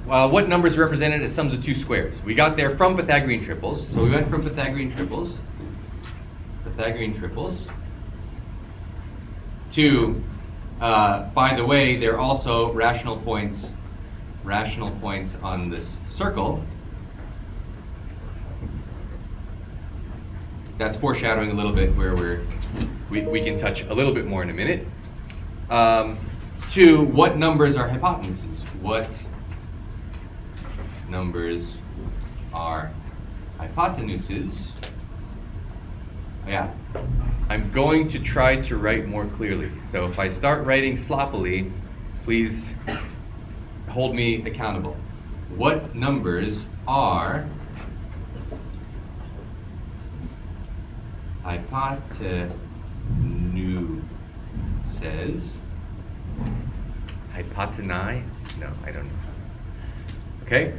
what numbers are represented as sums of two squares? We got there from Pythagorean triples. So we went from Pythagorean triples to, by the way, they're also rational points on this circle. That's foreshadowing a little bit where we can touch a little bit more in a minute. To what numbers are hypotenuses? What numbers are hypotenuses? Yeah, I'm going to try to write more clearly. So if I start writing sloppily, please hold me accountable. What numbers are hypotenuses? Hypotenai? No, I don't know. Okay,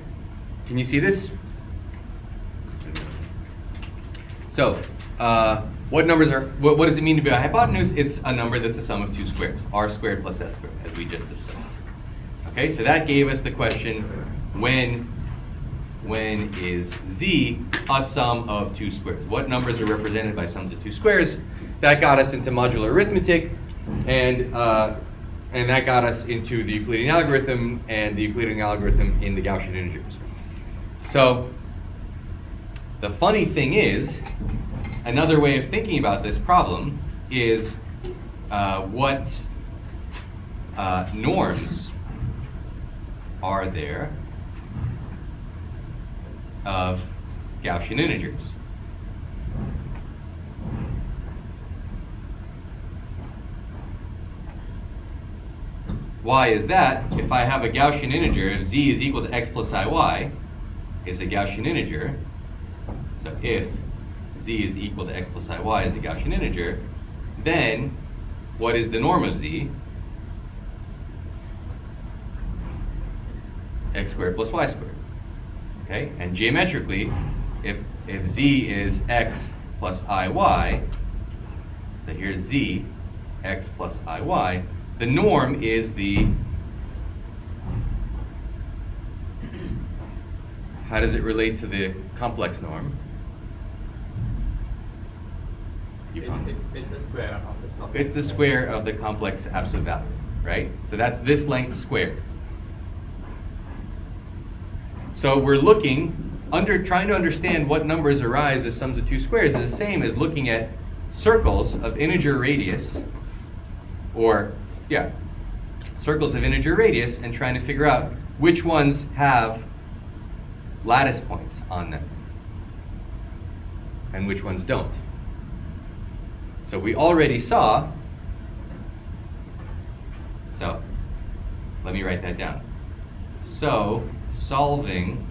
can you see this? So, what numbers are, what does it mean to be a hypotenuse? It's a number that's a sum of two squares, r squared plus s squared, as we just discussed. Okay, so that gave us the question, when is z a sum of two squares? What numbers are represented by sums of two squares? That got us into modular arithmetic, and that got us into the Euclidean algorithm, and the Euclidean algorithm in the Gaussian integers. So the funny thing is, another way of thinking about this problem is what norms are there of Gaussian integers? Why is that? If I have a Gaussian integer, if z is equal to x plus iy is a Gaussian integer, so if z is equal to x plus iy is a Gaussian integer, then what is the norm of z? X squared plus y squared. Okay, and geometrically, if z is x plus iy, so here's z, x plus iy, the norm is the, how does it relate to the complex norm? It's the square of the complex. It's the square of the complex absolute value, right? So that's this length squared. So we're trying to understand what numbers arise as sums of two squares is the same as looking at circles of integer radius, circles of integer radius, and trying to figure out which ones have lattice points on them and which ones don't. So we already saw, so let me write that down. So solving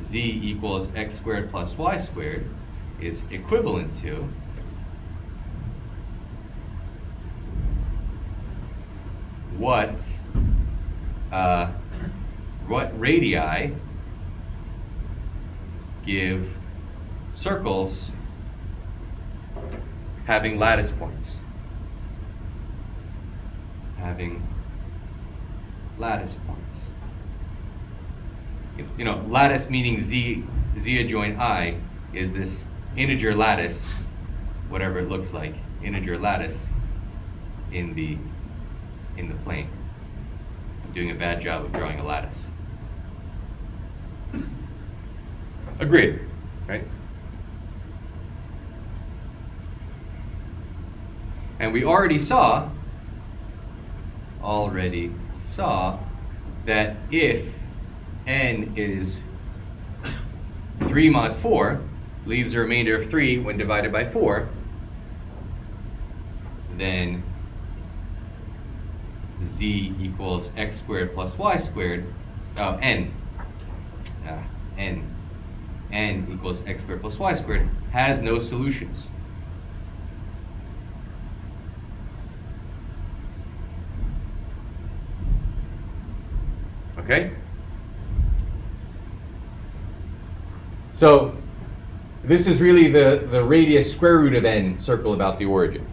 z equals x squared plus y squared is equivalent to what radii give circles having lattice points. Having lattice points. You know, lattice meaning z adjoint I is this integer lattice, whatever it looks like, integer lattice in the plane. I'm doing a bad job of drawing a lattice. Agreed, right? And we already saw that if n is 3 mod 4, leaves a remainder of 3 when divided by 4, then z equals x squared plus y squared, n equals x squared plus y squared, has no solutions. Okay? So this is really the radius square root of n circle about the origin.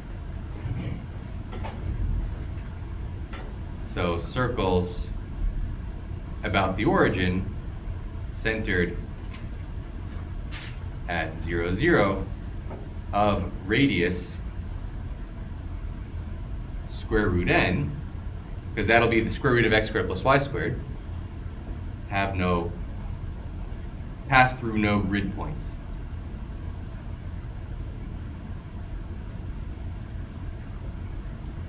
So circles about the origin centered at 0, 0 of radius square root n, because that'll be the square root of x squared plus y squared, pass through no grid points.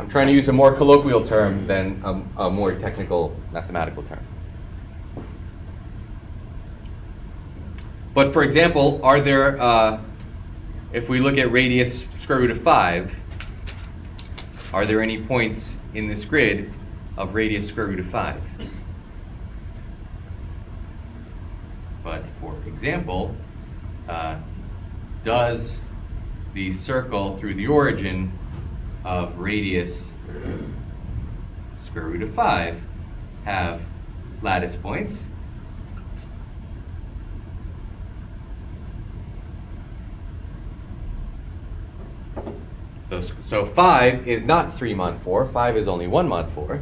I'm trying to use a more colloquial term than a more technical mathematical term. But for example, are there, if we look at radius square root of 5, are there any points in this grid of radius square root of 5? But for example, does the circle through the origin of radius square root of 5 have lattice points? So 5 is not 3 mod 4. 5 is only 1 mod 4.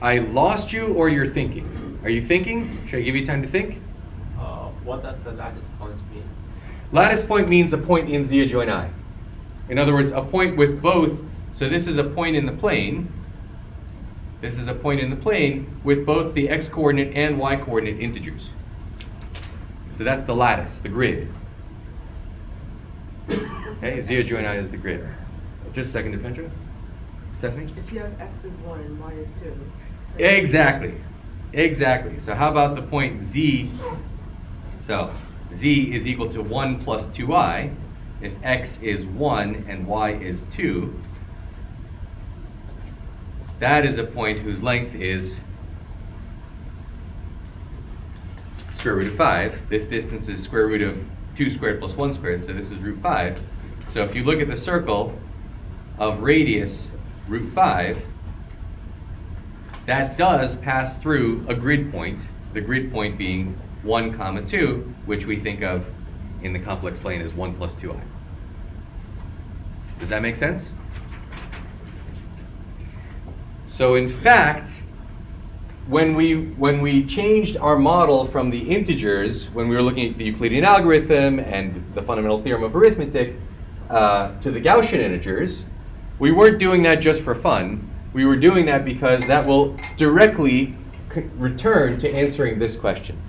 I lost you, or you're thinking? Are you thinking? Should I give you time to think? What does the lattice points mean? Lattice point means a point in Z adjoint I. In other words, a point with both. So this is a point in the plane. This is a point in the plane with both the x coordinate and y coordinate integers. So that's the lattice, the grid. Okay, Z adjoint I is the grid. Just a second, Deepantra. Stephanie? If you have x is 1 and y is 2. Exactly. Exactly. So how about the point Z? So Z is equal to 1 plus 2i if x is 1 and y is 2. That is a point whose length is square root of 5. This distance is square root of 2 squared plus 1 squared, so this is root 5. So if you look at the circle of radius root 5, that does pass through a grid point, the grid point being 1 comma 2, which we think of in the complex plane as 1 plus 2i. Does that make sense? So in fact, when we changed our model from the integers, when we were looking at the Euclidean algorithm and the fundamental theorem of arithmetic, to the Gaussian integers, we weren't doing that just for fun. We were doing that because that will directly return to answering this question.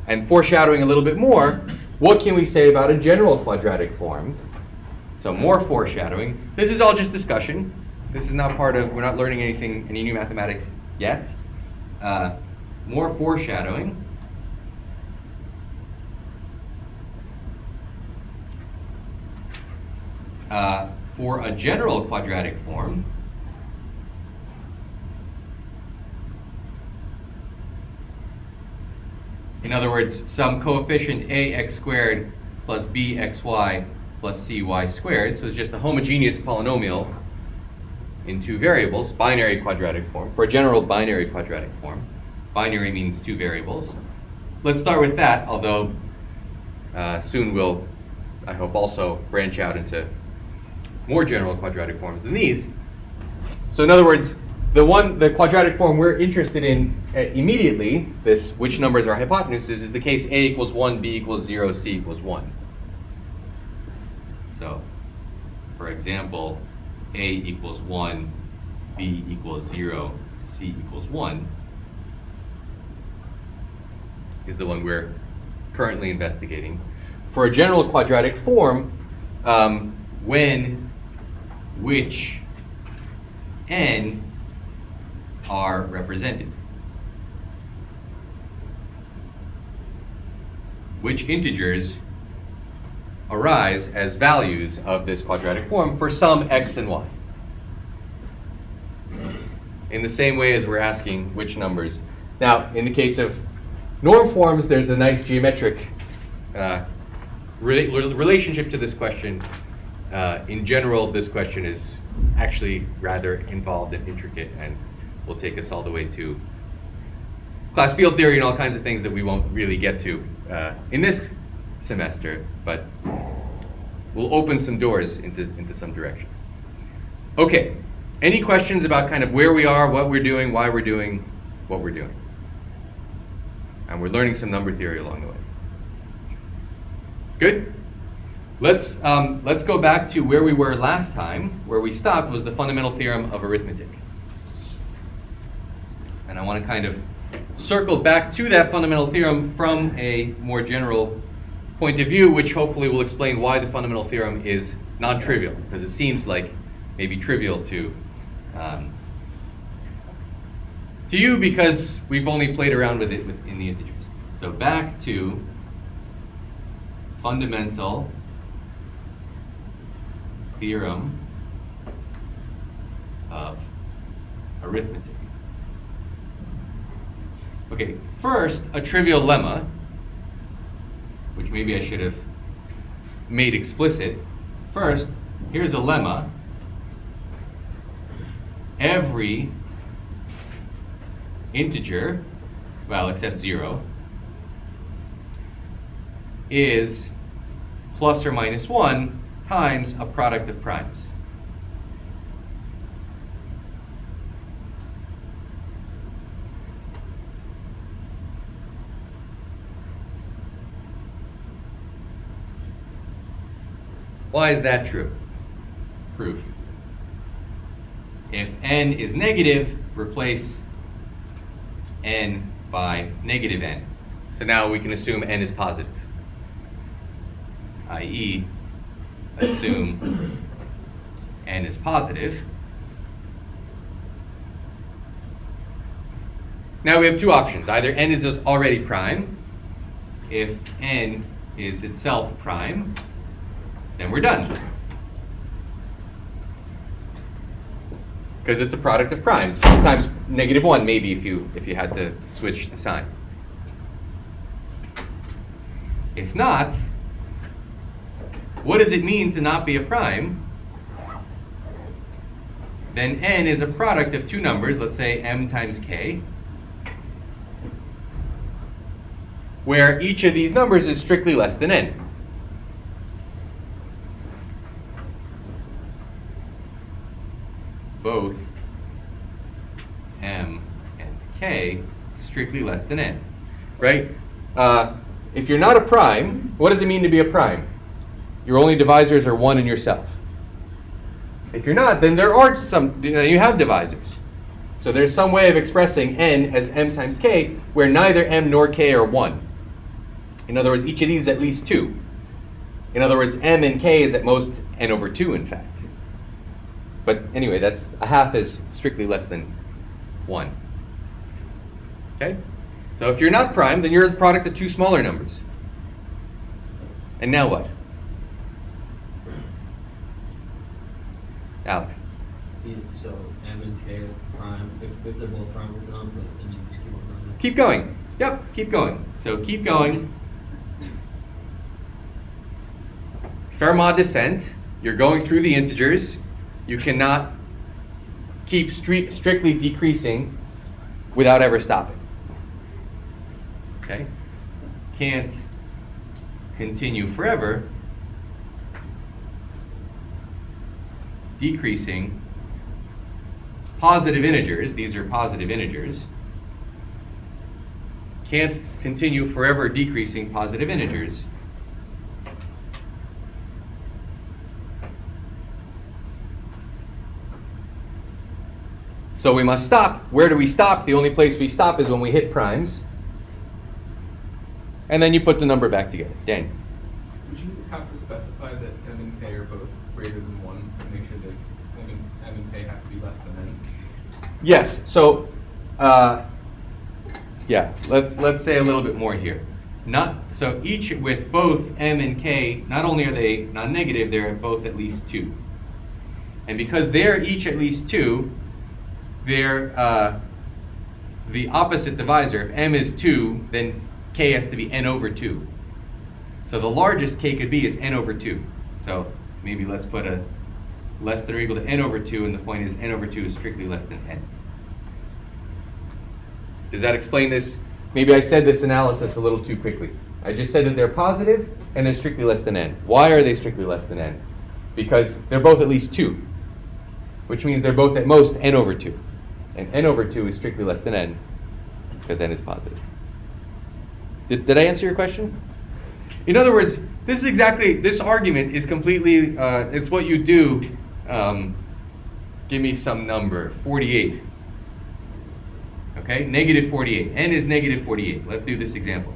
And foreshadowing a little bit more, what can we say about a general quadratic form? So more foreshadowing. This is all just discussion. This is not part of, we're not learning anything, any new mathematics yet. More foreshadowing. For a general quadratic form, in other words, some coefficient ax squared plus bxy plus cy squared, so it's just a homogeneous polynomial in 2 variables, binary quadratic form. For a general binary quadratic form, binary means 2 variables. Let's start with that, although soon we'll, I hope, also branch out into more general quadratic forms than these. So in other words, the quadratic form we're interested in immediately, this which numbers are hypotenuses, is the case a equals 1, b equals 0, c equals 1. So, for example, a equals 1, b equals 0, c equals 1 is the one we're currently investigating. For a general quadratic form, when which n are represented. Which integers arise as values of this quadratic form for some x and y. In the same way as we're asking which numbers. Now, in the case of norm forms, there's a nice geometric relationship to this question. In general, this question is actually rather involved and intricate and will take us all the way to class field theory and all kinds of things that we won't really get to in this semester. But will open some doors into some directions. Okay, any questions about kind of where we are, what we're doing, why we're doing what we're doing? And we're learning some number theory along the way. Good? Let's go back to where we were last time. Where we stopped was the fundamental theorem of arithmetic. And I want to kind of circle back to that fundamental theorem from a more general point of view, which hopefully will explain why the fundamental theorem is non-trivial, because it seems like maybe trivial to you because we've only played around with it in the integers. So back to fundamental theorem of arithmetic. Okay, first, a trivial lemma, which maybe I should have made explicit. First, here's a lemma. Every integer, well, except 0, is plus or minus 1 times a product of primes. Why is that true? Proof. If n is negative, replace n by negative n. So now we can assume n is positive, i.e., assume n is positive. Now we have two options. Either n is already prime. If n is itself prime, then we're done. Because it's a product of primes. Sometimes -1 maybe if you had to switch the sign. If not, what does it mean to not be a prime? Then n is a product of two numbers, let's say m times k, where each of these numbers is strictly less than n. Both m and k strictly less than n, right? If you're not a prime, what does it mean to be a prime? Your only divisors are 1 and yourself. If you're not, then there are some, you have divisors. So there's some way of expressing n as m times k where neither m nor k are 1. In other words, each of these is at least 2. In other words, m and k is at most n over 2, in fact. But anyway, that's a half is strictly less than 1. Okay? So if you're not prime, then you're the product of two smaller numbers. And now what? Alex? So m and k are prime. If they're both prime, we're done, but then you just keep on going. Keep going. Yep, keep going. So keep going. Fermat descent. You're going through the integers. You cannot keep strictly decreasing without ever stopping. Okay? Can't continue forever decreasing positive integers. These are positive integers. Can't continue forever decreasing positive integers. So we must stop. Where do we stop? The only place we stop is when we hit primes. And then you put the number back together. Dan? Would you have to specify that m and k are both greater than 1 to make sure that m and k have to be less than n? Yes. So, yeah. Let's say a little bit more here. So each with both m and k, not only are they non-negative, they're both at least 2. And because they're each at least 2, they're the opposite divisor. If m is 2, then k has to be n over 2. So the largest k could be is n over 2. So maybe let's put a less than or equal to n over 2, and the point is n over 2 is strictly less than n. Does that explain this? Maybe I said this analysis a little too quickly. I just said that they're positive and they're strictly less than n. Why are they strictly less than n? Because they're both at least 2, which means they're both at most n over 2. And n over 2 is strictly less than n because n is positive. Did I answer your question? In other words, this argument is completely, it's what you do, give me some number, 48. Okay, negative 48. N is negative 48. Let's do this example.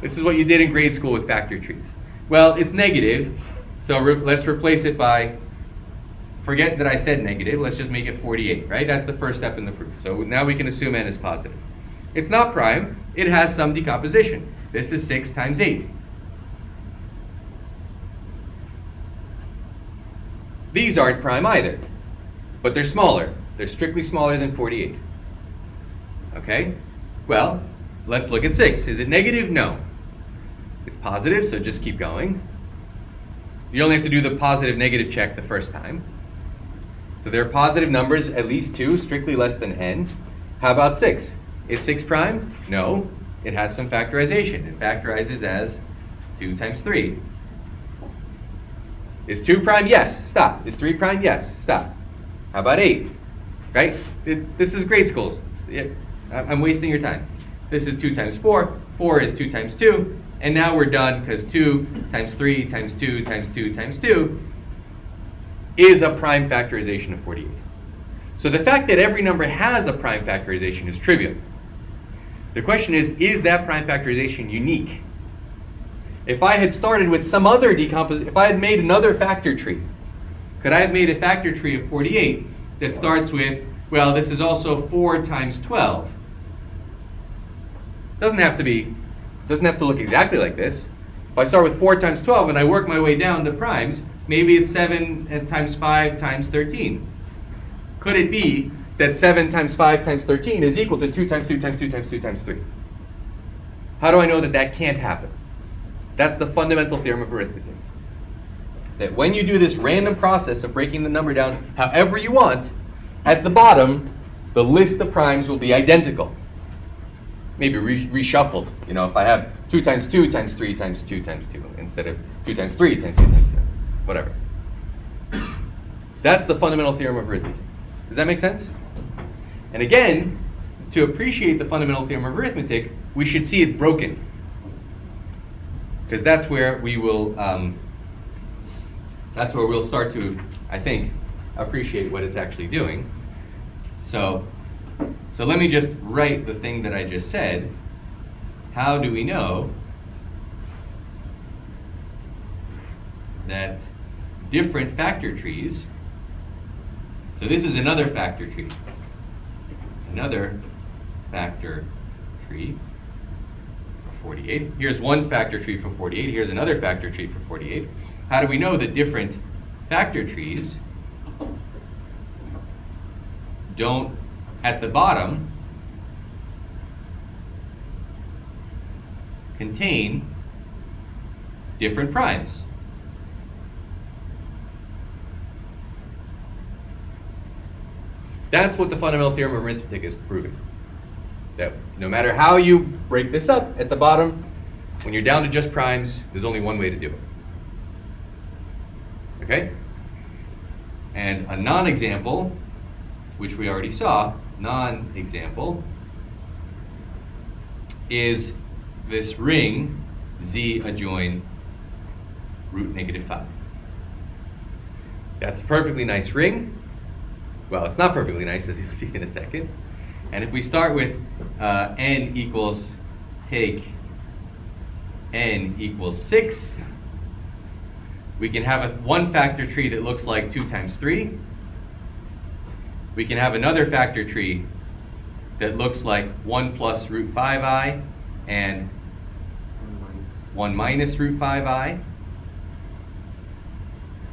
This is what you did in grade school with factor trees. Well, it's negative, so let's replace it by, forget that I said negative, let's just make it 48, right? That's the first step in the proof. So now we can assume n is positive. It's not prime, it has some decomposition. This is 6 times 8. These aren't prime either, but they're smaller. They're strictly smaller than 48. Okay? Well, let's look at 6. Is it negative? No. It's positive, so just keep going. You only have to do the positive negative check the first time. So there are positive numbers, at least 2, strictly less than n. How about 6? Is 6 prime? No. It has some factorization. It factorizes as 2 times 3. Is 2 prime? Yes. Stop. Is 3 prime? Yes. Stop. How about 8? Right? This is grade school. I'm wasting your time. This is 2 times 4. 4 is 2 times 2. And now we're done because 2 times 3 times 2 times 2 times 2 is a prime factorization of 48. So the fact that every number has a prime factorization is trivial. The question is that prime factorization unique? If I had started with some other decomposition, if I had made another factor tree, could I have made a factor tree of 48 that starts with, well, this is also 4 times 12? Doesn't have to look exactly like this. If I start with 4 times 12 and I work my way down to primes, maybe it's 7 times 5 times 13. Could it be that 7 times 5 times 13 is equal to 2 times 2 times 2 times 2 times 3? How do I know that that can't happen? That's the fundamental theorem of arithmetic. That when you do this random process of breaking the number down however you want, at the bottom, the list of primes will be identical. Maybe reshuffled. You know, if I have 2 times 2 times 3 times 2 times 2 instead of 2 times 3 times 2 times 2, whatever. That's the fundamental theorem of arithmetic. Does that make sense? And again, to appreciate the fundamental theorem of arithmetic, we should see it broken. Because that's where we will, we'll start to, I think, appreciate what it's actually doing. So let me just write the thing that I just said. How do we know that different factor trees, so this is another factor tree. Another factor tree for 48. Here's one factor tree for 48. Here's another factor tree for 48. How do we know that different factor trees don't, at the bottom, contain different primes? That's what the fundamental theorem of arithmetic is proving. That no matter how you break this up, at the bottom, when you're down to just primes, there's only one way to do it. Okay? And a non-example, which we already saw, non-example, is this ring Z adjoin root negative 5. That's a perfectly nice ring. Well, it's not perfectly nice, as you'll see in a second. And if we start with n equals, take n equals 6, we can have a one factor tree that looks like 2 times 3. We can have another factor tree that looks like 1 plus root 5i and 1 minus root 5i.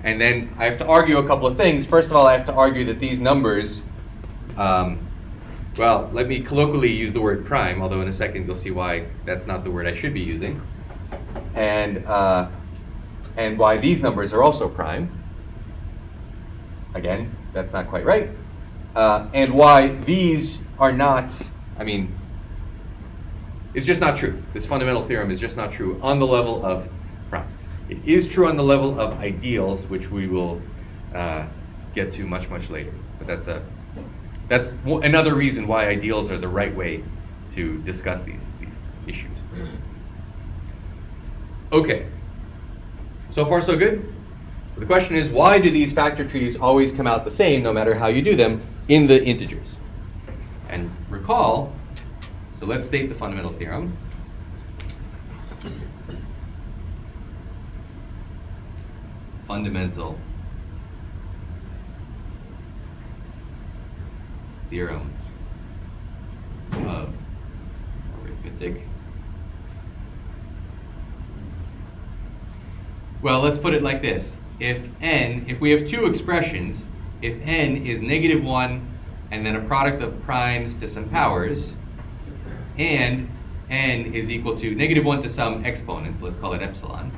And then I have to argue a couple of things. First of all, I have to argue that these numbers, well, let me colloquially use the word prime, although in a second you'll see why that's not the word I should be using. And why these numbers are also prime. Again, that's not quite right. And why these are not, I mean, is just not true. This fundamental theorem is just not true on the level of primes. It is true on the level of ideals, which we will get to much, much later. But that's another reason why ideals are the right way to discuss these issues. Okay, so far so good? So the question is, why do these factor trees always come out the same no matter how you do them in the integers? And recall, so let's state the fundamental theorem. Fundamental theorem of arithmetic. Well, let's put it like this. If we have two expressions, if n is -1 and then a product of primes to some powers, and n is equal to -1 to some exponent, let's call it epsilon,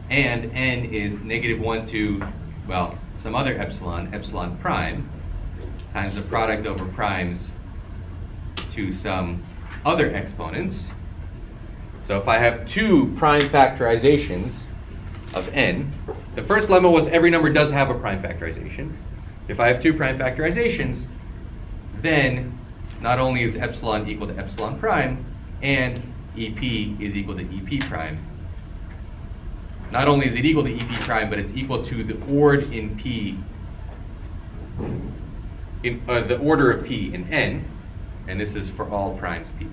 and n is -1 to, well, some other epsilon prime, times the product over primes to some other exponents. So if I have two prime factorizations of n, the first lemma was every number does have a prime factorization. If I have two prime factorizations, then not only is epsilon equal to epsilon prime, and EP is equal to EP prime. Not only is it equal to EP prime, but it's equal to the ord in P, in the order of P in n, and this is for all primes P.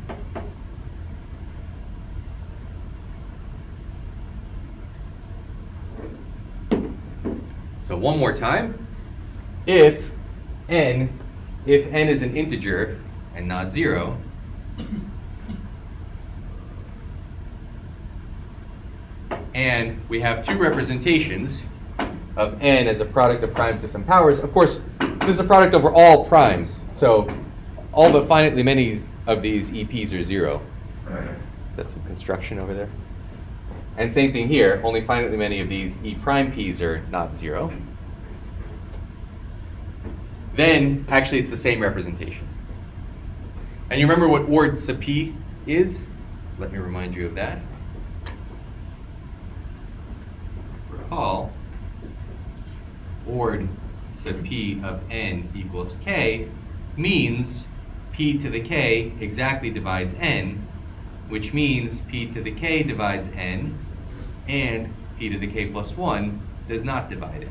So one more time, if n is an integer and not 0, and we have two representations of n as a product of primes to some powers, of course, this is a product over all primes, so all but finitely many of these EPs are 0. Is that some construction over there? And same thing here, only finitely many of these E prime P's are not 0. Then, actually, it's the same representation. And you remember what ord sub P is? Let me remind you of that. Recall, ord sub P of n equals k means P to the k exactly divides n, which means P to the k divides n, and P to the k plus 1 does not divide n.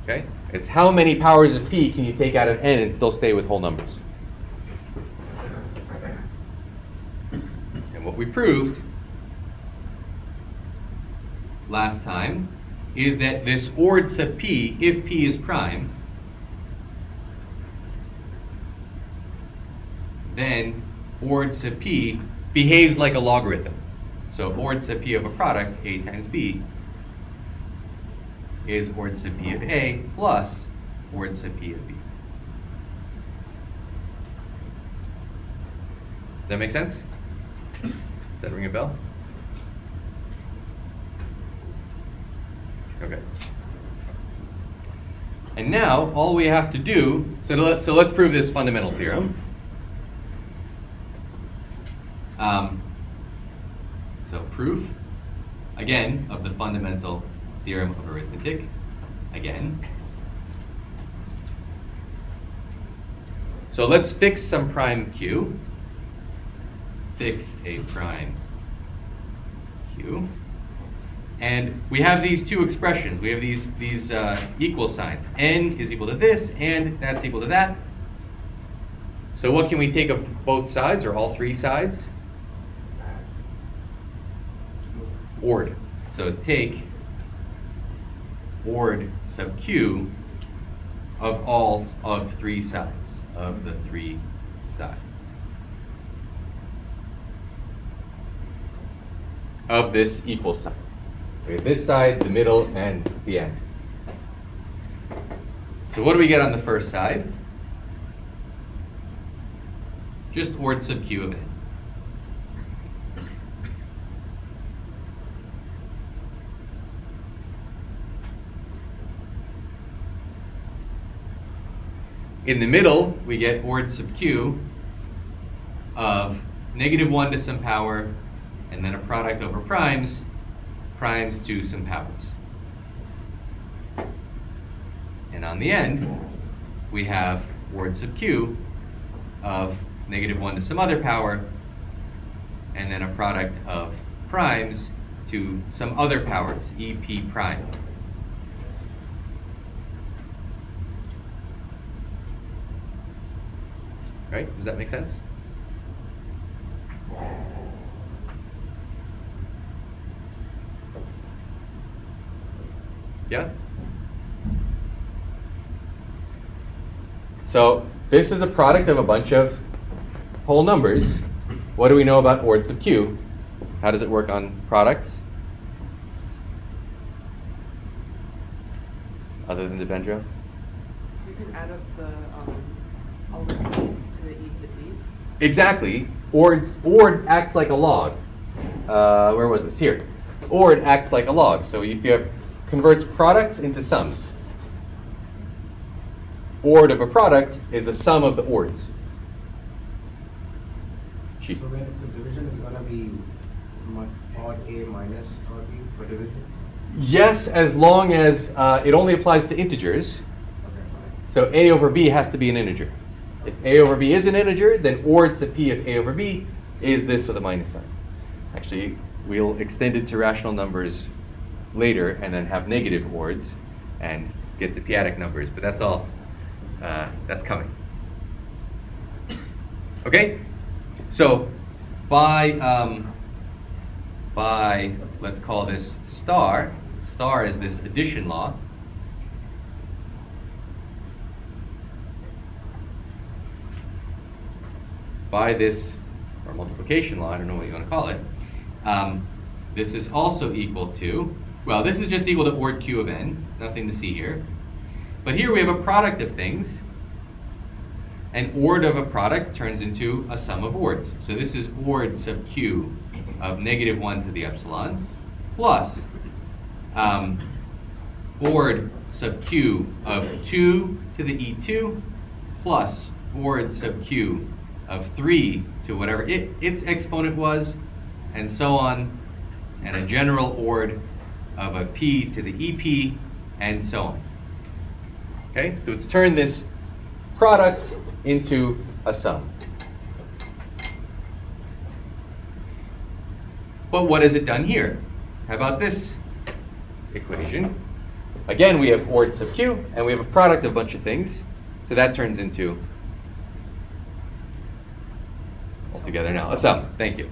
Okay? It's how many powers of P can you take out of n and still stay with whole numbers. And what we proved last time is that this ord sub P, if P is prime, then ord sub P behaves like a logarithm. So ord sub P of a product, A times B, is ord sub P of A plus ord sub P of B. Does that make sense? Does that ring a bell? Okay. And now all we have to do, so let's prove this fundamental theorem. So proof, again, of the fundamental theorem of arithmetic, again. So let's fix some prime q. Fix a prime q. And we have these two expressions. We have these equal signs. N is equal to this, and that's equal to that. So what can we take of both sides, or all three sides? Ord. So take ord sub q of all of three sides, of the three sides. Of this equal sign. We have this side, the middle, and the end. So what do we get on the first side? Just ord sub q of n. In the middle, we get ord sub q of -1 to some power, and then a product over primes, primes to some powers. And on the end, we have ord sub q of -1 to some other power, and then a product of primes to some other powers, EP prime. Right? Does that make sense? Yeah? So this is a product of a bunch of whole numbers. What do we know about ord sub q? How does it work on products? Other than Debendro? You can add up the all the p to the e to the p. Exactly. Ord acts like a log. Where was this? Here. Ord acts like a log. So if you have converts products into sums. Ord of a product is a sum of the ords. So when it's a division, it's going to be odd A minus odd B for division? Yes, as long as it only applies to integers. Okay. So A over B has to be an integer. If A over B is an integer, then ord sub P of A over B is this with a minus sign. Actually, we'll extend it to rational numbers later and then have negative ords and get to p-adic numbers, but that's all. That's coming. Okay? So by let's call this star. Star is this addition law. By this, or multiplication law, I don't know what you want to call it, this is also equal to, well, this is just equal to ord q of n, nothing to see here. But here we have a product of things, and ord of a product turns into a sum of ords. So this is ord sub q of -1 to the epsilon, plus ord sub q of 2 to the e2, plus ord sub q of 3 to whatever its exponent was, and so on, and a general ord of a p to the ep, and so on. Okay, so it's turned this product into a sum. But what has it done here? How about this equation? Again, we have ord sub q, and we have a product of a bunch of things, so that turns into, altogether now, a sum. Thank you.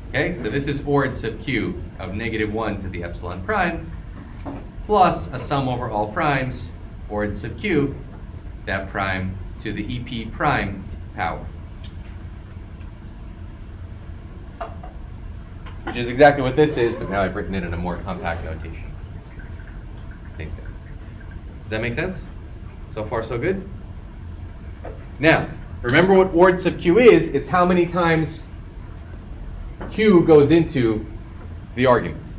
Okay, so this is ord sub q of -1 to the epsilon prime, plus a sum over all primes, ord sub q, that prime to the ep prime power. Which is exactly what this is, but now I've written it in a more compact notation. Same thing. Does that make sense? So far, so good? Now, remember what ord sub q is. It's how many times q goes into the argument.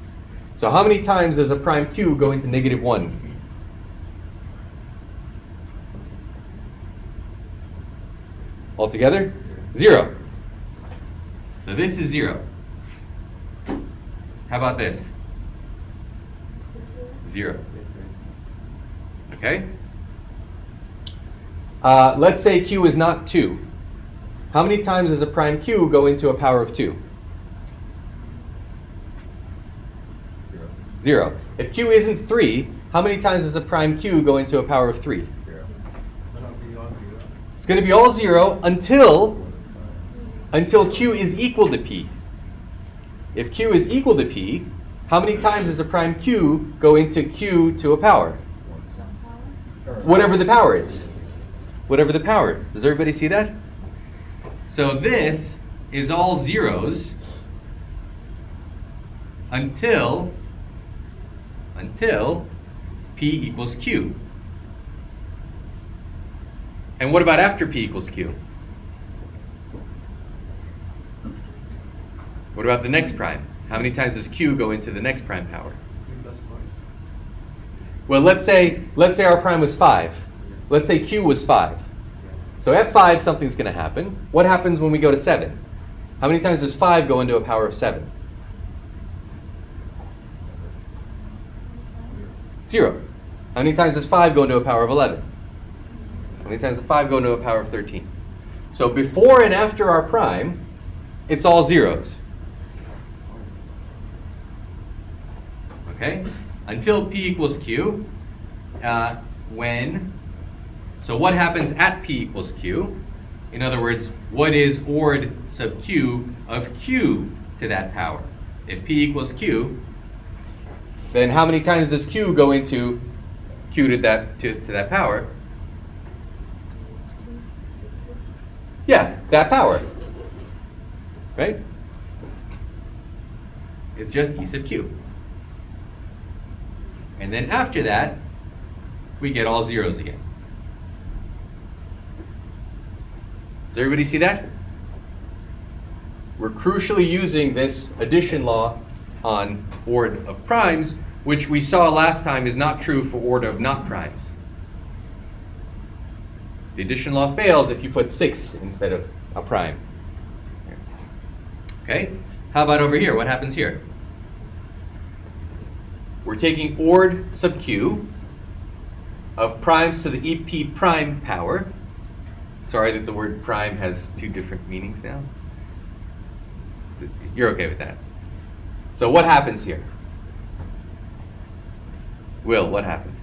So how many times does a prime q go into -1? Altogether? 0. So this is 0. How about this? 0. Okay? Let's say q is not 2. How many times does a prime q go into a power of 2? 0. If q isn't 3, how many times does a prime q go into a power of 3? It's going to be all 0 until q is equal to p. If q is equal to p, how many times does a prime q go into q to a power? Whatever the power is. Whatever the power is. Does everybody see that? So this is all zeros until p equals q. And what about after p equals q? What about the next prime? How many times does q go into the next prime power? Well, let's say our prime was 5. Let's say q was 5. So at 5, something's going to happen. What happens when we go to 7? How many times does 5 go into a power of 7? 0. How many times does 5 go into a power of 11? How many times does 5 go into a power of 13? So before and after our prime, it's all zeros. Okay? Until p equals q, so what happens at p equals q? In other words, what is ord sub q of q to that power? If p equals q, then how many times does q go into q to that power? Yeah, that power. Right? It's just e sub q. And then after that, we get all zeros again. Does everybody see that? We're crucially using this addition law on ord of primes, which we saw last time is not true for ord of not primes. The addition law fails if you put 6 instead of a prime. Okay? How about over here? What happens here? We're taking ord sub q of primes to the EP prime power. Sorry that the word prime has 2 different meanings now. You're okay with that. So what happens here? Will, what happens?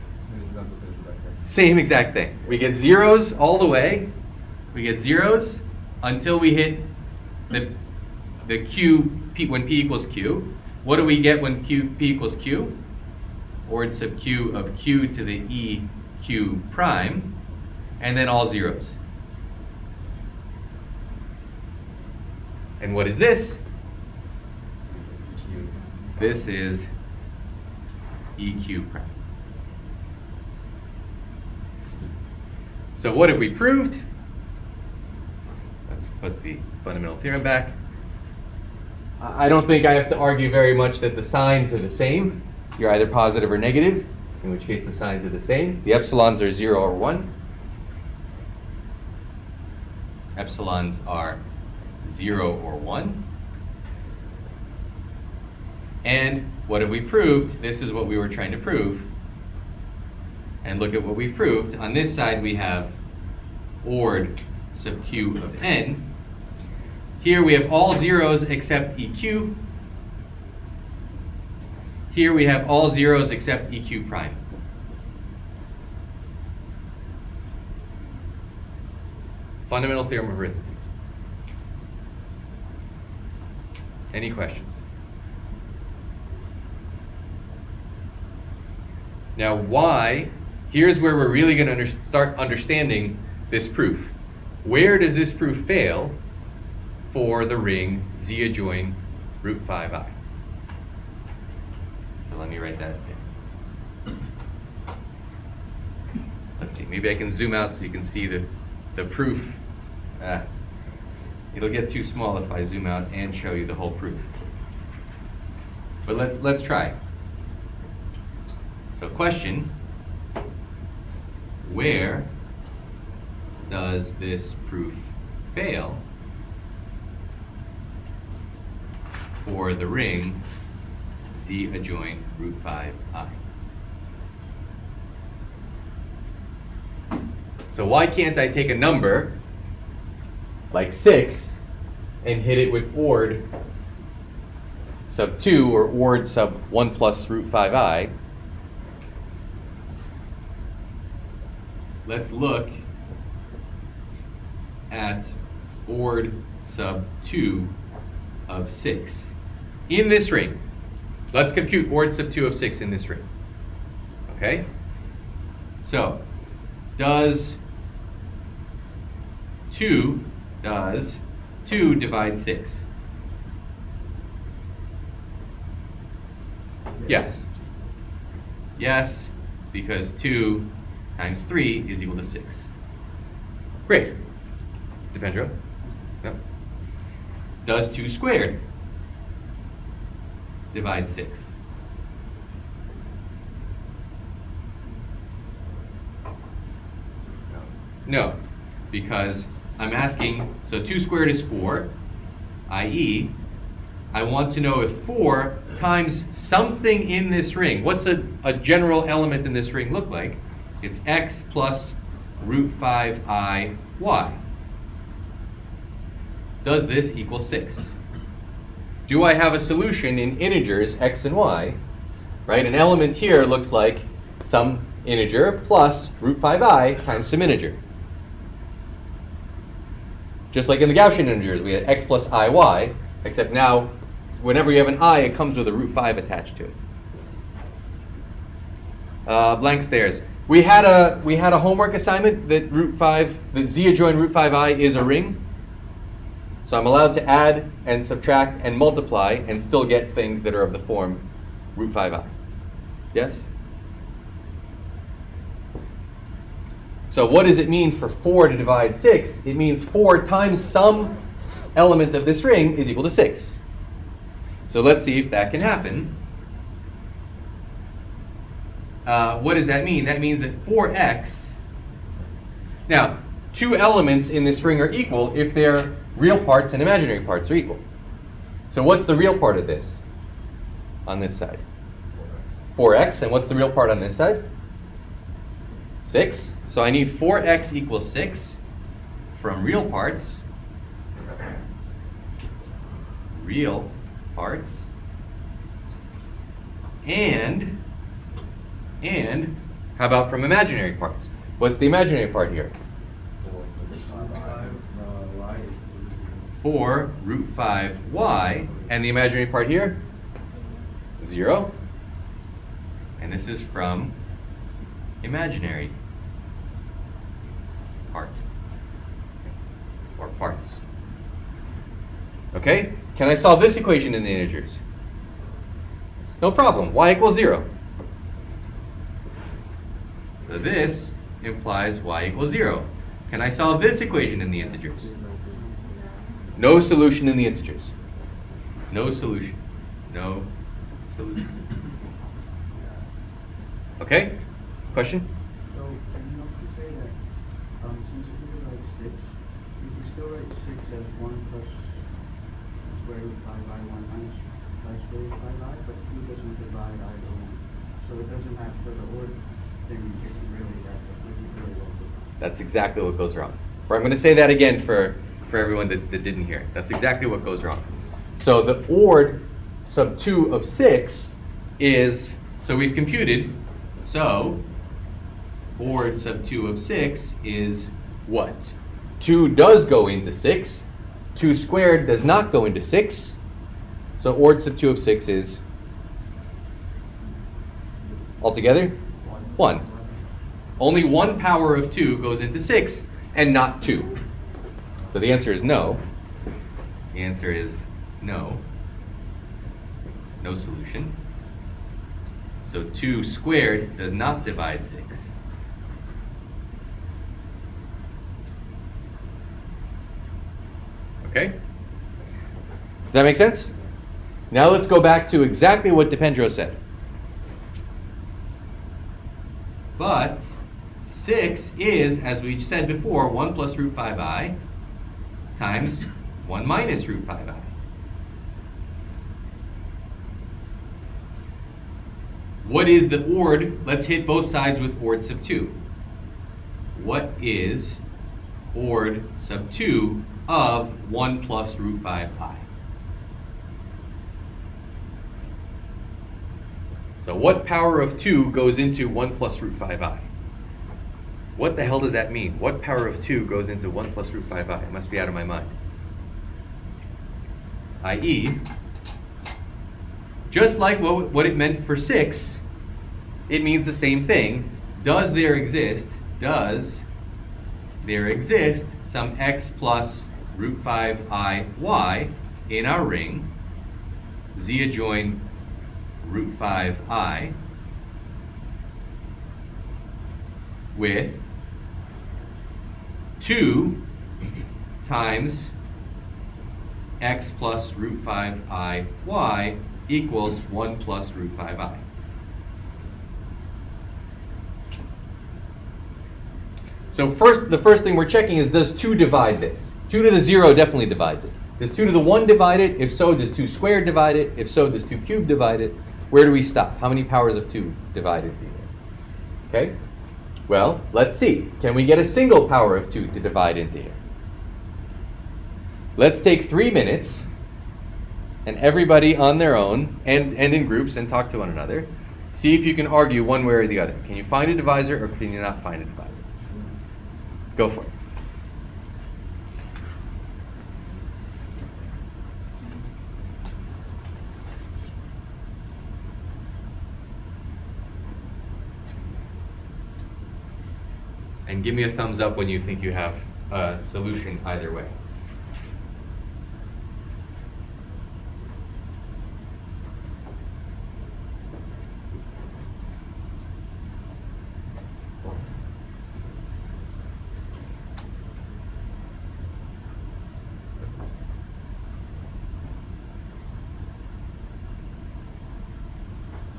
Same exact thing. We get zeros all the way. We get zeros until we hit the q p, when p equals q. What do we get when p equals q? Ord sub q of q to the e q prime, and then all zeros. And what is this? This is EQ prime. So what have we proved? Let's put the fundamental theorem back. I don't think I have to argue very much that the signs are the same. You're either positive or negative, in which case the signs are the same. The epsilons are 0 or 1. Epsilons are 0 or 1. And what have we proved? This is what we were trying to prove. And look at what we proved. On this side we have ord sub q of n. Here we have all zeros except EQ. Here we have all zeros except EQ prime. Fundamental theorem of arithmetic. Any questions? Now why, here's where we're really going to start understanding this proof. Where does this proof fail for the ring Z adjoin root 5i? So let me write that down. Let's see, maybe I can zoom out so you can see the proof. It'll get too small if I zoom out and show you the whole proof. But let's try. So question, where does this proof fail for the ring Z adjoin root 5i? So why can't I take a number like 6 and hit it with ord sub 2 or ord sub 1 plus root 5i? Let's look at ord sub 2 of 6 in this ring. Let's compute ord sub 2 of 6 in this ring. Okay? So, does 2 divide 6? Yes. Yes, because 2 times 3 is equal to 6. Great. Dependro? No. Does 2 squared divide 6? No. because I'm asking, so 2 squared is 4, i.e., I want to know if 4 times something in this ring, what's a general element in this ring look like? It's x plus root 5i y. Does this equal 6? Do I have a solution in integers x and y? Right, an element here looks like some integer plus root 5i times some integer. Just like in the Gaussian integers, we had x plus iy, except now, whenever you have an I, it comes with a root 5 attached to it. Blank stares. We had a homework assignment that z adjoin root 5i is a ring. So I'm allowed to add and subtract and multiply and still get things that are of the form root 5i. Yes? So what does it mean for 4 to divide 6? It means 4 times some element of this ring is equal to 6. So let's see if that can happen. What does that mean? That means that 4x, now, 2 elements in this ring are equal if their real parts and imaginary parts are equal. So what's the real part of this on this side? 4x, and what's the real part on this side? 6. So I need 4x equals 6 from real parts. Real parts. And how about from imaginary parts? What's the imaginary part here? 4 root 5y. And the imaginary part here? 0. And this is from imaginary part, or parts. Okay? Can I solve this equation in the integers? No problem. Y equals 0. So this implies y equals 0. Can I solve this equation in the integers? No solution in the integers. No solution. No solution. Okay? Question? So can you also say that since if you write 6, you can still write 6 as 1 plus square root 5i, 1 minus square root 5i, but 2 doesn't divide either one. So it doesn't have, so the order thing isn't really that, it doesn't really work. That's exactly what goes wrong. I'm going to say that again for everyone that didn't hear it. That's exactly what goes wrong. So the ord sub 2 of 6 is, so we've computed, so ord sub 2 of 6 is what? 2 does go into 6. 2 squared does not go into 6. So ord sub 2 of 6 is altogether 1. Only 1 power of 2 goes into 6 and not 2. So the answer is no. The answer is no. No solution. So 2 squared does not divide 6. Okay? Does that make sense? Now let's go back to exactly what DePendro said. But 6 is, as we said before, 1 plus root 5i times 1 minus root 5i. What is the ord? Let's hit both sides with ord sub 2. What is ord sub 2 of 1 plus root 5i? So what power of 2 goes into 1 plus root 5i? What the hell does that mean? What power of 2 goes into 1 plus root 5i? It must be out of my mind. I.e., just like what it meant for 6, it means the same thing. Does there exist some x plus root 5i y in our ring, z adjoin root 5i, with 2 times x plus root 5i y equals 1 plus root 5i. So the first thing we're checking is, does 2 divide this? 2 to the 0 definitely divides it. Does 2 to the 1 divide it? If so, does 2 squared divide it? If so, does 2 cubed divide it? Where do we stop? How many powers of 2 divide into here? Okay? Well, let's see. Can we get a single power of 2 to divide into here? Let's take 3 minutes, and everybody on their own, and in groups, and talk to one another. See if you can argue one way or the other. Can you find a divisor, or can you not find a divisor? Go for it. And give me a thumbs up when you think you have a solution either way.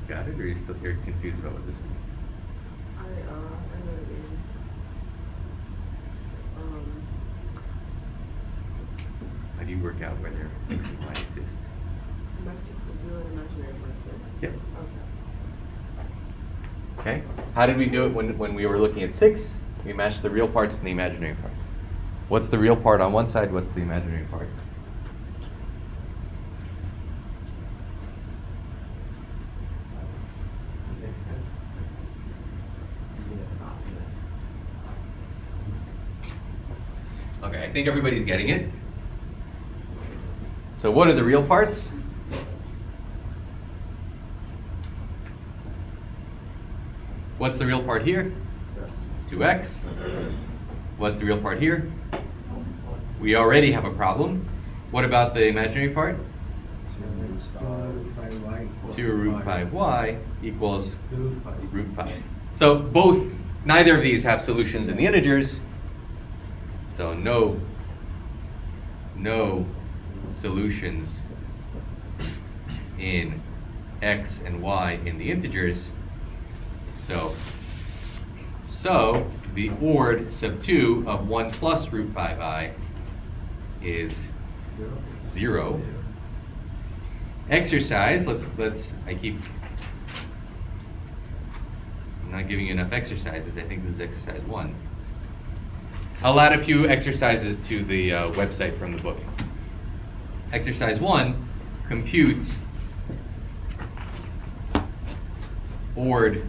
Got it, or are you still here confused about what this means? I know what it is. How do you work out whether x and y exist? Imaginary parts, right? Yep. Okay. Okay. How did we do it when we were looking at 6? We matched the real parts and the imaginary parts. What's the real part on one side? What's the imaginary part? Okay, I think everybody's getting it. So what are the real parts? What's the real part here? 2x. What's the real part here? We already have a problem. What about the imaginary part? 2 root 5y equals root 5. So neither of these have solutions in the integers. So no solutions in x and y in the integers. So the ord sub 2 of 1 plus root 5I is 0. Exercise, I'm not giving you enough exercises. I think this is exercise 1. I'll add a few exercises to the website from the book. Exercise 1, compute ord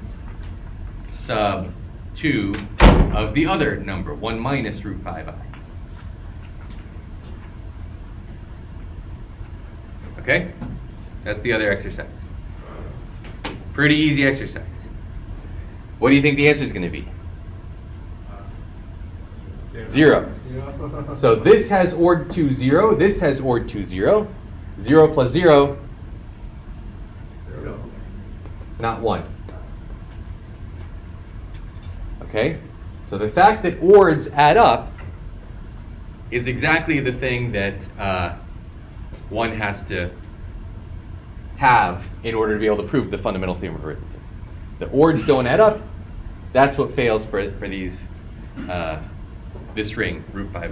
sub 2 of the other number, 1 minus root 5I. Okay? That's the other exercise. Pretty easy exercise. What do you think the answer is going to be? 0. So this has ord 2, 0. This has ord 2, 0. 0 plus 0. 0. Not 1. Okay? So the fact that ords add up is exactly the thing that one has to have in order to be able to prove the fundamental theorem of arithmetic. The ords don't add up. That's what fails for these this ring, root 5i.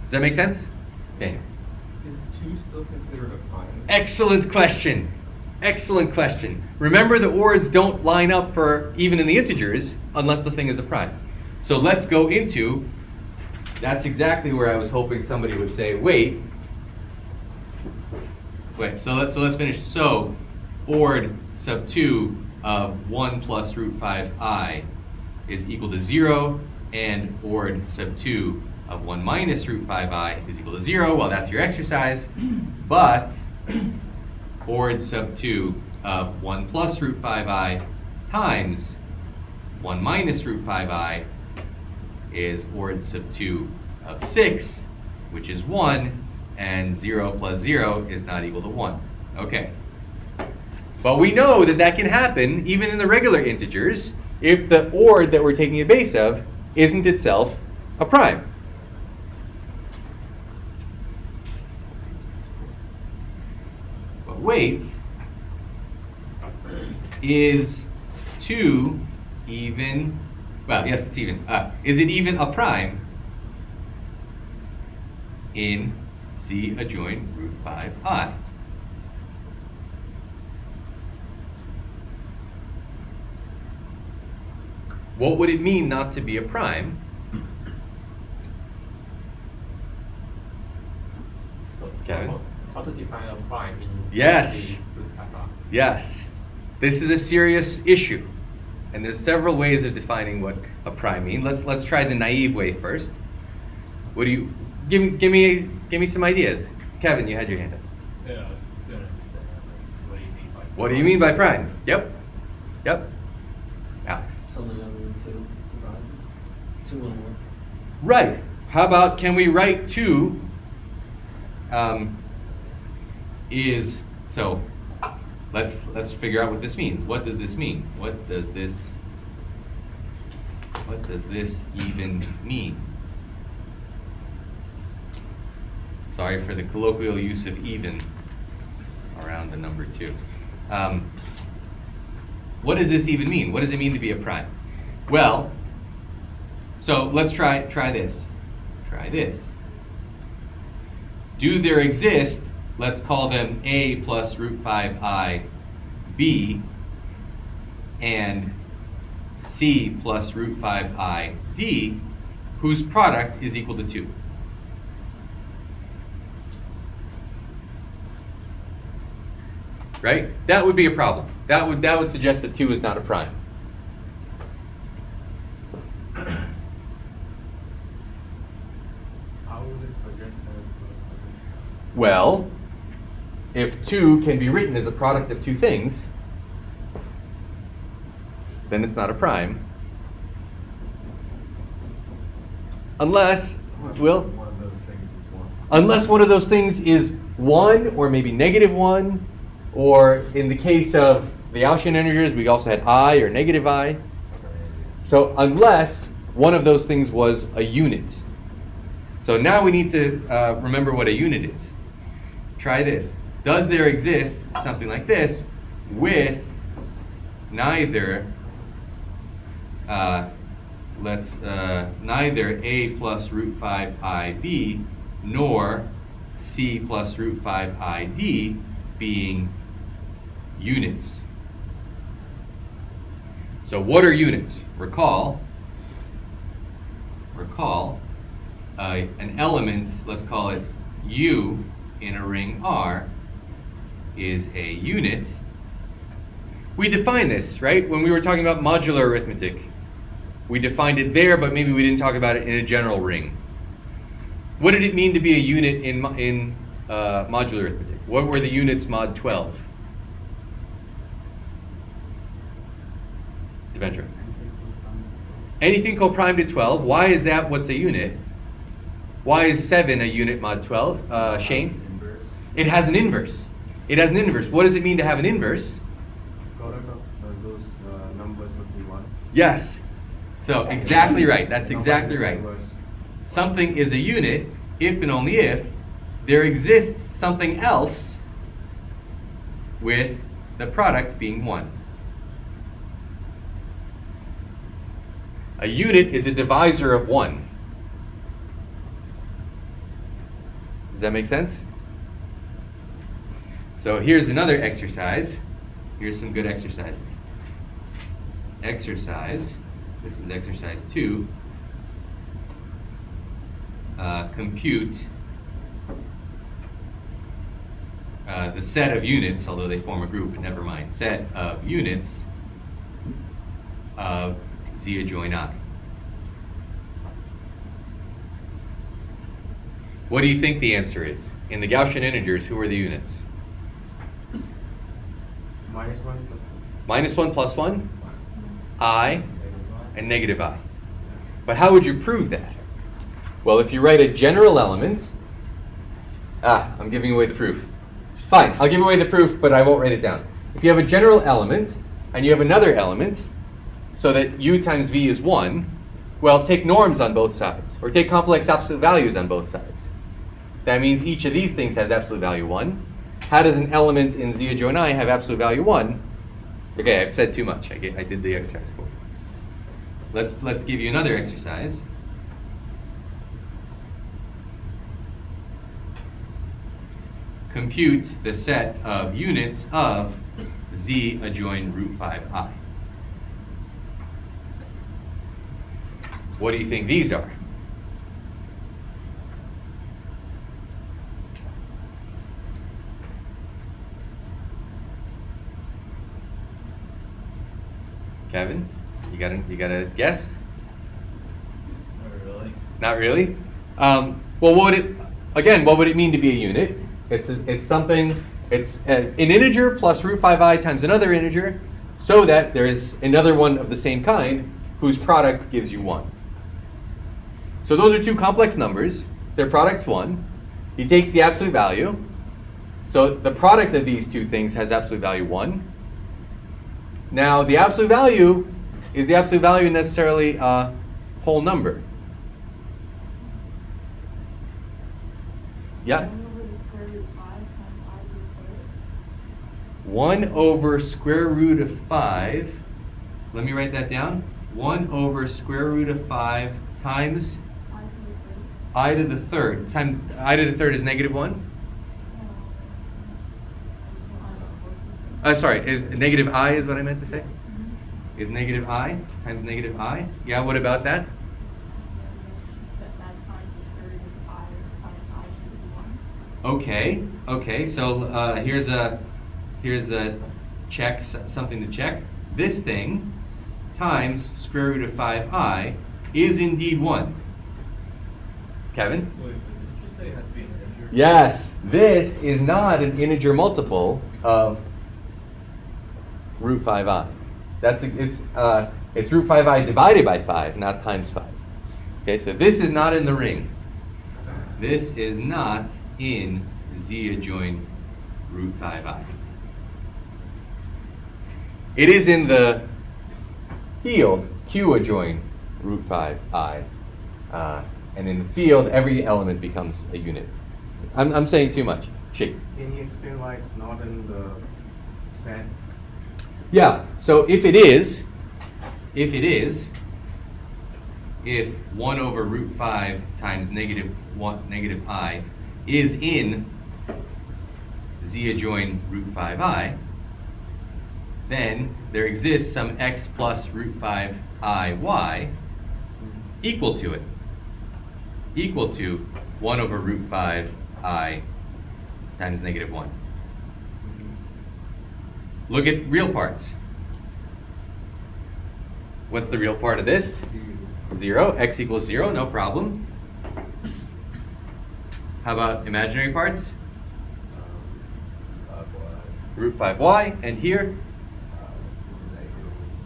Does that make sense? Daniel. Is 2 still considered a prime? Excellent question. Excellent question. Remember, the ords don't line up for even in the integers unless the thing is a prime. So let's go into, that's exactly where I was hoping somebody would say, wait, so let's finish. So ord sub 2 of 1 plus root 5i is equal to 0, and ord sub 2 of 1 minus root 5i is equal to 0. Well, that's your exercise. But ord sub 2 of 1 plus root 5i times 1 minus root 5i is ord sub 2 of 6, which is 1, and 0 plus 0 is not equal to 1. Okay. But we know that that can happen even in the regular integers if the ord that we're taking the base of isn't itself a prime. But wait, is 2 even Well, yes, it's even. Is it even a prime in Z adjoin root 5I? What would it mean not to be a prime? Kevin? How to define a prime in Yes. Z root 5R? Yes. This is a serious issue. And there's several ways of defining what a prime means. Let's try the naive way first. What do you give me some ideas? Kevin, you had your hand up. Yeah, I was gonna say, what do you mean by What do you mean by prime? Yep. Alex. Something other than 2, right? 2 or more. Right. How about can we write 2 is so let's figure out what this means. What does this mean? What does this even mean? Sorry for the colloquial use of even around the number 2. What does this even mean? What does it mean to be a prime? Well, so let's try this. Try this. Do there exist, let's call them A plus root 5I B and C plus root 5I D, whose product is equal to 2? Right? That would be a problem. That would suggest that 2 is not a prime. How would it suggest that it's not a prime? Well, if 2 can be written as a product of 2 things, then it's not a prime. Unless One of those things is 1. unless one of those things is 1 or maybe -1, or in the case of the Gaussian integers, we also had I or negative I. So unless one of those things was a unit. So now we need to remember what a unit is. Try this. Does there exist something like this with neither neither A plus root 5IB nor C plus root 5ID being units? So what are units? Recall an element, let's call it U in a ring R, is a unit. We define this, right? When we were talking about modular arithmetic, we defined it there, but maybe we didn't talk about it in a general ring. What did it mean to be a unit in modular arithmetic? What were the units mod 12? Devendra. Anything co-prime to 12. Why is that what's a unit? Why is 7 a unit mod 12? Shane? Inverse. It has an inverse. It has an inverse. What does it mean to have an inverse? Product of those numbers would be 1. Yes. So exactly right. That's exactly right. Inverse. Something is a unit if and only if there exists something else with the product being 1. A unit is a divisor of 1. Does that make sense? So here's another exercise. Here's some good exercises. Exercise, this is exercise 2. Compute the set of units, although they form a group, but never mind. Set of units of Z adjoin I. What do you think the answer is? In the Gaussian integers, who are the units? -1 plus 1. -1 plus 1, I, and negative I. But how would you prove that? Well, if you write a general element, I'm giving away the proof. Fine, I'll give away the proof, but I won't write it down. If you have a general element, and you have another element, so that U times V is 1, well, take norms on both sides, or take complex absolute values on both sides. That means each of these things has absolute value 1. How does an element in Z adjoin I have absolute value 1? Okay, I've said too much. I did the exercise for you. let's give you another exercise. Compute the set of units of z adjoin root 5I. What do you think these are? Kevin, you got a guess? Not really. Not really. Well, what would it mean to be a unit? It's something. It's an integer plus root 5I times another integer, so that there is another one of the same kind whose product gives you 1. So those are two complex numbers. Their product's 1. You take the absolute value. So the product of these two things has absolute value 1. Now the absolute value, is the absolute value necessarily a whole number? Yeah? 1 over square root of 5. Let me write that down. 1 over square root of 5 times I to the third. Times I to the third is negative 1? Sorry, is negative I is what I meant to say? Is negative I times negative I? Yeah, what about that? Okay, so here's a check, something to check. This thing times square root of 5I is indeed 1. Kevin? Wait, did you say it has to be an integer? Yes, this is not an integer multiple of root 5I. It's root 5I divided by 5, not times 5. Okay, so this is not in the ring. This is not in z adjoin root 5I. It is in the field q adjoin root 5I. And in the field, every element becomes a unit. I'm saying too much. Shake. Can you explain why it's not in the set? Yeah, so if 1 over root 5 times negative I is in z adjoin root 5I, then there exists some x plus root 5I equal to it, equal to 1 over root 5I times negative 1. Look at real parts. What's the real part of this? 0. X equals 0, no problem. How about imaginary parts? Root 5y, and here?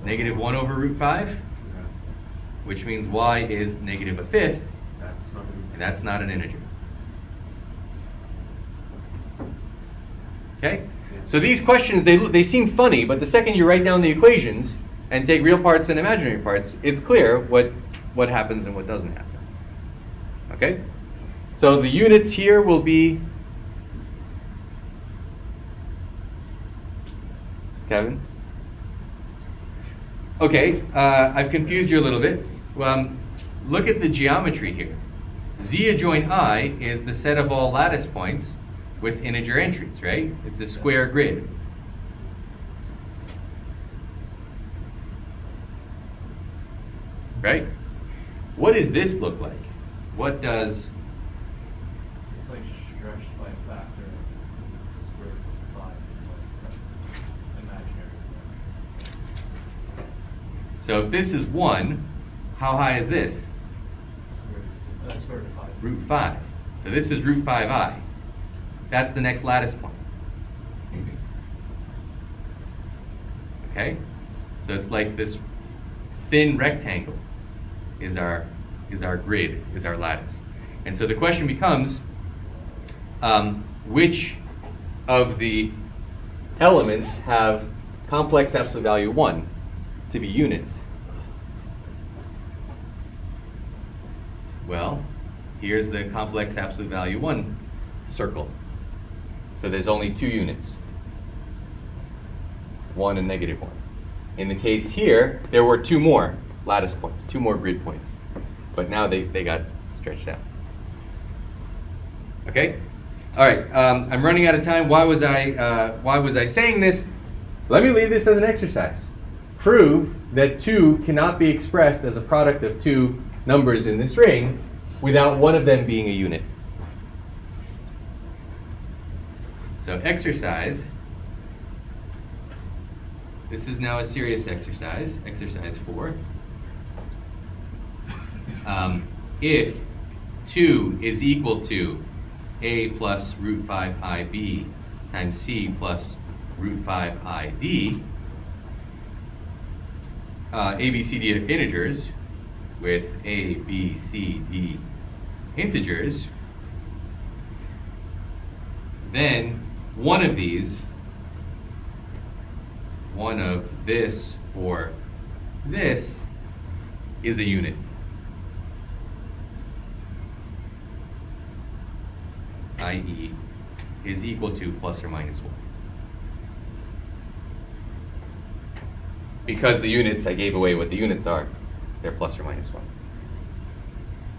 Negative 1 over root 5, which means y is negative a fifth, and that's not an integer. Okay? So these questions, they seem funny, but the second you write down the equations and take real parts and imaginary parts, it's clear what happens and what doesn't happen. Okay? So the units here will be, Kevin? Okay, I've confused you a little bit. Look at the geometry here. Z adjoin I is the set of all lattice points with integer entries, right? It's a square grid. Right? What does this look like? What does... It's like stretched by a factor of square root of 5, like imaginary. So if this is 1, how high is this? Square root of 5. Root 5. So this is root 5I. That's the next lattice point. Okay? So it's like this thin rectangle is our grid, is our lattice. And so the question becomes, which of the elements have complex absolute value 1 to be units? Well, here's the complex absolute value 1 circle. So there's only 2 units, 1 and negative 1. In the case here, there were 2 more. lattice points, 2 more grid points. But now they got stretched out. Okay? All right, I'm running out of time. Why was I saying this? Let me leave this as an exercise. Prove that 2 cannot be expressed as a product of 2 numbers in this ring without one of them being a unit. So exercise. This is now a serious exercise, exercise 4. If 2 is equal to a plus root 5 ib times c plus root 5 id, a, b, c, d are integers with a, b, c, d integers, then one of these, one of this or this, is a unit. i.e. is equal to plus or minus 1. Because the units, I gave away what the units are, they're plus or minus 1.